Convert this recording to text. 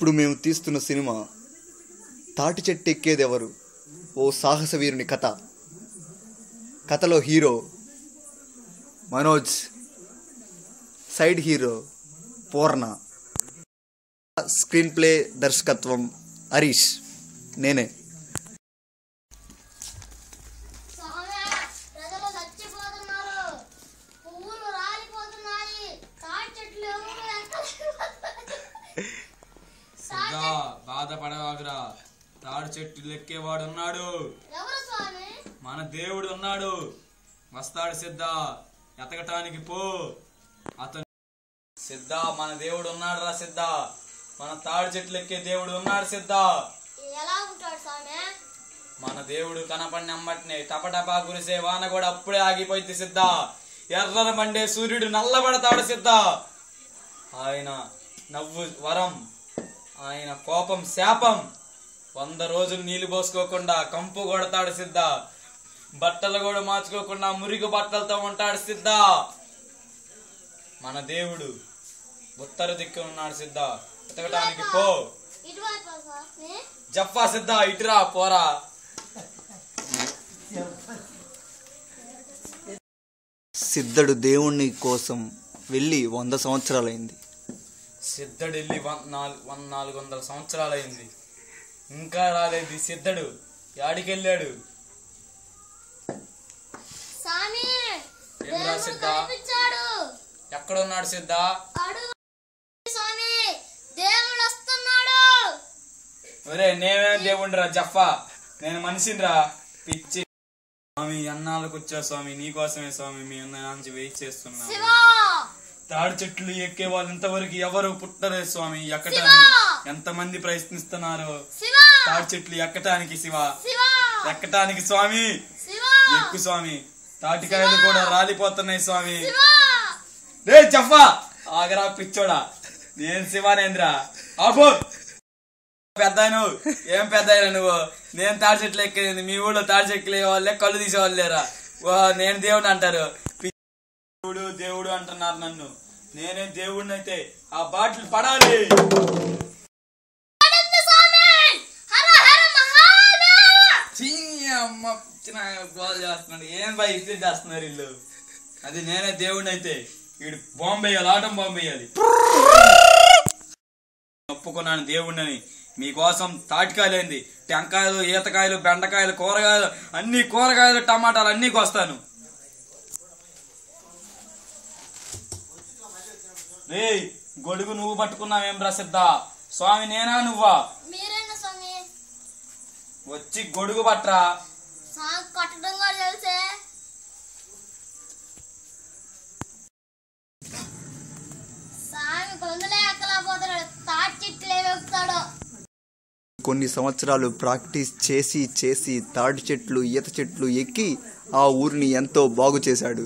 ఇప్పుడు మేము తీస్తున్న సినిమా తాటి చెట్టు ఎక్కేదెవరు, ఓ సాహస వీరుని కథ. కథలో హీరో మనోజ్, సైడ్ హీరో పూర్ణ, స్క్రీన్ ప్లే దర్శకత్వం హరీష్, నేనే. బాధపడవాగురా, తాడు చెట్టు లెక్కేవాడు ఉన్నాడు, మన దేవుడు ఉన్నాడు, వస్తాడు సిద్ధ, ఎతకటానికి పో. అతను సిద్ధ, మన దేవుడు ఉన్నాడు రా సిద్ధ, మన తాడు చెట్లు ఎక్కే దేవుడు ఉన్నాడు సిద్ధ. మన దేవుడు కనపడినమ్మటినే టపటపా కురిసే వాన కూడా అప్పుడే ఆగిపోయింది సిద్ధ. ఎర్రన మండే సూర్యుడు నల్లబడతాడు సిద్ధ. ఆయన నవ్వు వరం, ఆయన కోపం శాపం. 100 రోజులు నీళ్లు పోసుకోకుండా కంపు కొడతాడు సిద్ధ. బట్టలు కూడా మార్చుకోకుండా మురికి బట్టలతో ఉంటాడు సిద్ధ. మన దేవుడు ఉత్తర దిక్కు ఉన్నాడు సిద్ధ, ఎతకటానికి పో. జఫా సిద్ధ, ఇటురా పోరా. సిద్ధుడు దేవుణ్ణి కోసం వెళ్ళి 100 సంవత్సరాలైంది. సిద్ధుడు వెళ్ళి 400 సంవత్సరాలైంది, ఇంకా రాలేదు సిద్ధుడు. యాడికెళ్ళాడు? ఏమరా సిద్ధ, ఎక్కడున్నాడు సిద్ధ? ఒరే, నేనే దేవుండ్రా జఫా, నేను మనిషినిరా పిచ్చి. స్వామి అన్నాళ్ళకు వచ్చా స్వామి, నీకోసమే స్వామి, మీ నుంచి వెయిట్ చేస్తున్నా. తాడి చెట్లు ఎక్కే వాళ్ళు ఇంతవరకు ఎవరు పుట్టలేదు స్వామి. ఎక్కటానికి ఎంతమంది ప్రయత్నిస్తున్నారు తాడి చెట్లు ఎక్కటానికి. శివ, ఎక్కటానికి స్వామి, ఎక్కు స్వామి. తాటికాయలు కూడా రాలిపోతున్నాయి స్వామి. రే జఫా, ఆగరా పిచ్చోడా, నేను శివానేంద్ర. ఆపో పెద్దాను, ఏం పెద్దాయినా నువ్వు? నేను తాడి చెట్లు ఎక్కేది, మీ ఊళ్ళో తాడి చెట్లు వాళ్ళే కళ్ళు తీసేవాళ్ళు లేరా? నేను దేవుడు అంటారు, దేవుడు దేవుడు అంటున్నారు నన్ను. నేనే దేవుడిని అయితే ఆ బాటిల్ పడాలి. అమ్మ గోల్ చేస్తున్నాడు, ఏం బాయ్ ఇట్లు చేస్తున్నారు వీళ్ళు? అది నేనే దేవుడిని అయితే వీడు బాంబు వేయాలి, ఆటం బాంబు వేయాలి. ఒప్పుకున్నాను దేవుడిని. మీకోసం తాటికాయలేంది, టెంకాయలు, ఈతకాయలు, బెండకాయలు, కూరగాయలు, అన్ని కూరగాయలు, టమాటాలు అన్ని కోస్తాను. రే గొడుగు నువ్వు పట్టుకున్నావేం రా సిద్ధ? స్వామి నేనా నువ్వా? వచ్చి గొడుగు పట్రా. కొన్ని సంవత్సరాలు ప్రాక్టీస్ చేసి తాటి చెట్లు, ఈత చెట్లు ఎక్కి ఆ ఊరిని ఎంతో బాగు చేశాడు.